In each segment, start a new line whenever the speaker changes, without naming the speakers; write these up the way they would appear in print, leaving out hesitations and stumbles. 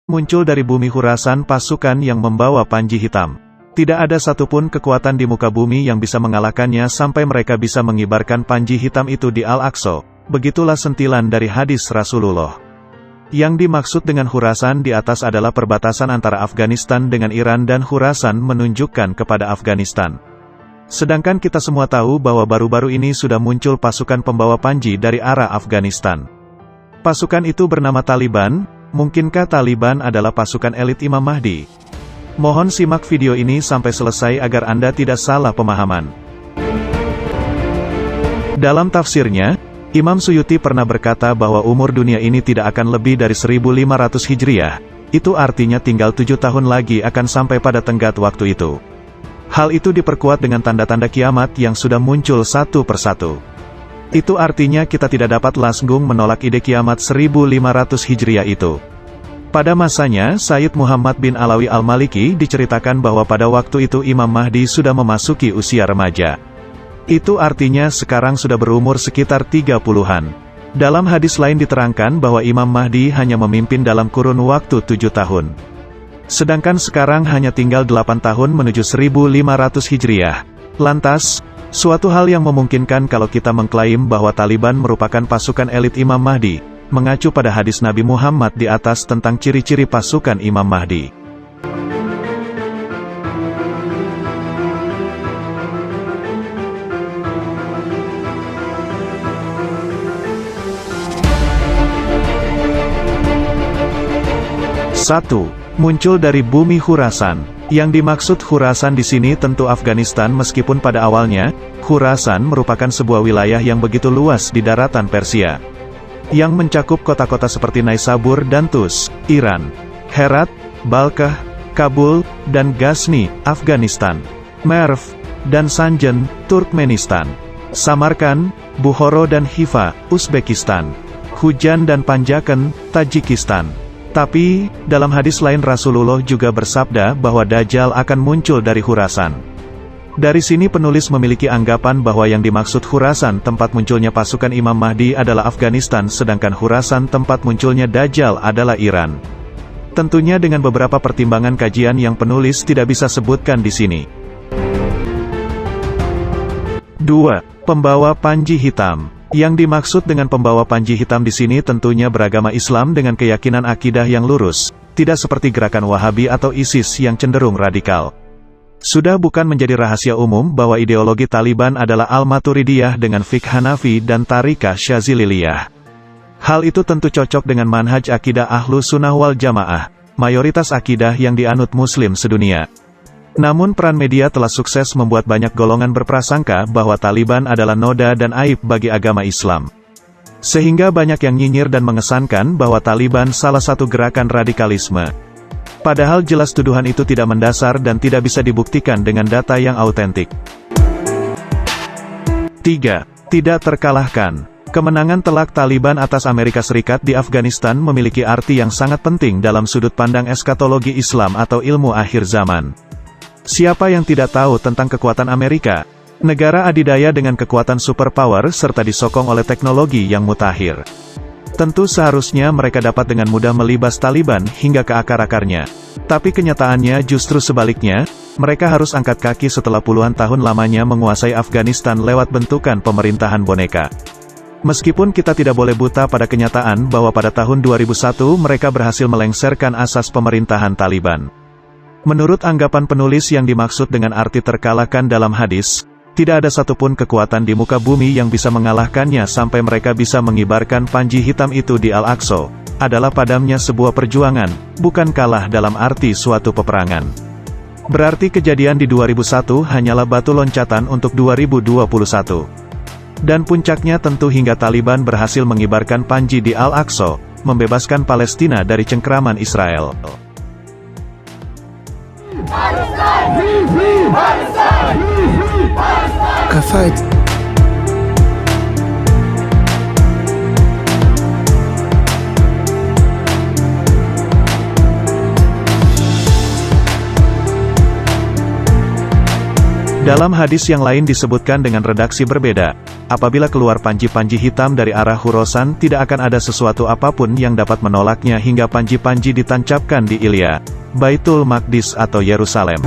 Muncul dari bumi Khurasan pasukan yang membawa panji hitam. Tidak ada satupun kekuatan di muka bumi yang bisa mengalahkannya sampai mereka bisa mengibarkan panji hitam itu di Al-Aqsa. Begitulah sentilan dari hadis Rasulullah. Yang dimaksud dengan Khurasan di atas adalah perbatasan antara Afghanistan dengan Iran, dan Khurasan menunjukkan kepada Afghanistan. Sedangkan kita semua tahu bahwa baru-baru ini sudah muncul pasukan pembawa panji dari arah Afghanistan. Pasukan itu bernama Taliban. Mungkinkah Taliban adalah pasukan elit Imam Mahdi? Mohon simak video ini sampai selesai agar Anda tidak salah pemahaman. Dalam tafsirnya, Imam Suyuti pernah berkata bahwa umur dunia ini tidak akan lebih dari 1500 Hijriah. Itu artinya tinggal 7 tahun lagi akan sampai pada tenggat waktu itu. Hal itu diperkuat dengan tanda-tanda kiamat yang sudah muncul satu persatu. Itu artinya kita tidak dapat langsung menolak ide kiamat 1500 Hijriah itu. Pada masanya, Sayyid Muhammad bin Alawi Al-Maliki diceritakan bahwa pada waktu itu Imam Mahdi sudah memasuki usia remaja. Itu artinya sekarang sudah berumur sekitar 30-an. Dalam hadis lain diterangkan bahwa Imam Mahdi hanya memimpin dalam kurun waktu 7 tahun. Sedangkan sekarang hanya tinggal 8 tahun menuju 1500 Hijriah. Lantas, suatu hal yang memungkinkan kalau kita mengklaim bahwa Taliban merupakan pasukan elit Imam Mahdi, mengacu pada hadis Nabi Muhammad di atas tentang ciri-ciri pasukan Imam Mahdi. Satu, muncul dari bumi Khurasan. Yang dimaksud Khurasan di sini tentu Afghanistan, meskipun pada awalnya, Khurasan merupakan sebuah wilayah yang begitu luas di daratan Persia. Yang mencakup kota-kota seperti Naisabur dan Tus, Iran, Herat, Balkh, Kabul, dan Ghazni, Afghanistan, Merv, dan Sanjan, Turkmenistan, Samarkand, Bukhara dan Hifa, Uzbekistan, Hujan dan Panjaken, Tajikistan. Tapi, dalam hadis lain Rasulullah juga bersabda bahwa Dajjal akan muncul dari Khurasan. Dari sini penulis memiliki anggapan bahwa yang dimaksud Khurasan tempat munculnya pasukan Imam Mahdi adalah Afghanistan, sedangkan Khurasan tempat munculnya Dajjal adalah Iran. Tentunya dengan beberapa pertimbangan kajian yang penulis tidak bisa sebutkan di sini. 2. Pembawa panji hitam. Yang dimaksud dengan pembawa panji hitam di sini tentunya beragama Islam dengan keyakinan akidah yang lurus, tidak seperti gerakan Wahabi atau ISIS yang cenderung radikal. Sudah bukan menjadi rahasia umum bahwa ideologi Taliban adalah Al-Maturidiyah dengan fiqh Hanafi dan Tariqah Syaziliyah. Hal itu tentu cocok dengan manhaj akidah Ahlu Sunnah wal Jamaah, mayoritas akidah yang dianut Muslim sedunia. Namun peran media telah sukses membuat banyak golongan berprasangka bahwa Taliban adalah noda dan aib bagi agama Islam. Sehingga banyak yang nyinyir dan mengesankan bahwa Taliban salah satu gerakan radikalisme. Padahal jelas tuduhan itu tidak mendasar dan tidak bisa dibuktikan dengan data yang autentik. 3. Tidak terkalahkan. Kemenangan telak Taliban atas Amerika Serikat di Afghanistan memiliki arti yang sangat penting dalam sudut pandang eskatologi Islam atau ilmu akhir zaman. Siapa yang tidak tahu tentang kekuatan Amerika, negara adidaya dengan kekuatan superpower serta disokong oleh teknologi yang mutakhir? Tentu seharusnya mereka dapat dengan mudah melibas Taliban hingga ke akar-akarnya. Tapi kenyataannya justru sebaliknya, mereka harus angkat kaki setelah puluhan tahun lamanya menguasai Afghanistan lewat bentukan pemerintahan boneka. Meskipun kita tidak boleh buta pada kenyataan bahwa pada tahun 2001 mereka berhasil melengsarkan asas pemerintahan Taliban. Menurut anggapan penulis yang dimaksud dengan arti terkalahkan dalam hadis, tidak ada satupun kekuatan di muka bumi yang bisa mengalahkannya sampai mereka bisa mengibarkan panji hitam itu di Al-Aqsa. Adalah padamnya sebuah perjuangan, bukan kalah dalam arti suatu peperangan. Berarti kejadian di 2001 hanyalah batu loncatan untuk 2021. Dan puncaknya tentu hingga Taliban berhasil mengibarkan panji di Al-Aqsa, membebaskan Palestina dari cengkraman Israel.
كفاية
Dalam hadis yang lain disebutkan dengan redaksi berbeda, apabila keluar panji-panji hitam dari arah Khurasan tidak akan ada sesuatu apapun yang dapat menolaknya hingga panji-panji ditancapkan di Ilya, Baitul Maqdis atau Yerusalem.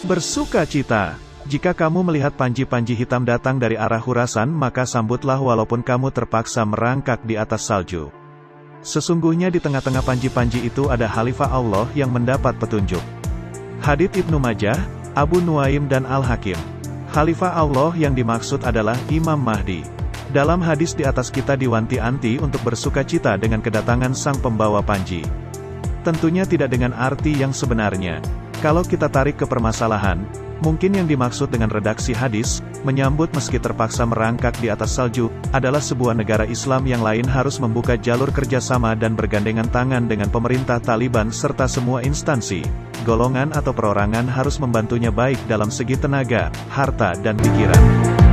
Bersukacita. Jika kamu melihat panji-panji hitam datang dari arah Khurasan, maka sambutlah walaupun kamu terpaksa merangkak di atas salju. Sesungguhnya di tengah-tengah panji-panji itu ada Khalifah Allah yang mendapat petunjuk. Hadits Ibnu Majah, Abu Nuaim dan Al-Hakim. Khalifah Allah yang dimaksud adalah Imam Mahdi. Dalam hadis di atas kita diwanti-wanti untuk bersukacita dengan kedatangan sang pembawa panji. Tentunya tidak dengan arti yang sebenarnya. Kalau kita tarik ke permasalahan, mungkin yang dimaksud dengan redaksi hadis, menyambut meski terpaksa merangkak di atas salju, adalah sebuah negara Islam yang lain harus membuka jalur kerjasama dan bergandengan tangan dengan pemerintah Taliban serta semua instansi, golongan atau perorangan harus membantunya baik dalam segi tenaga, harta dan pikiran.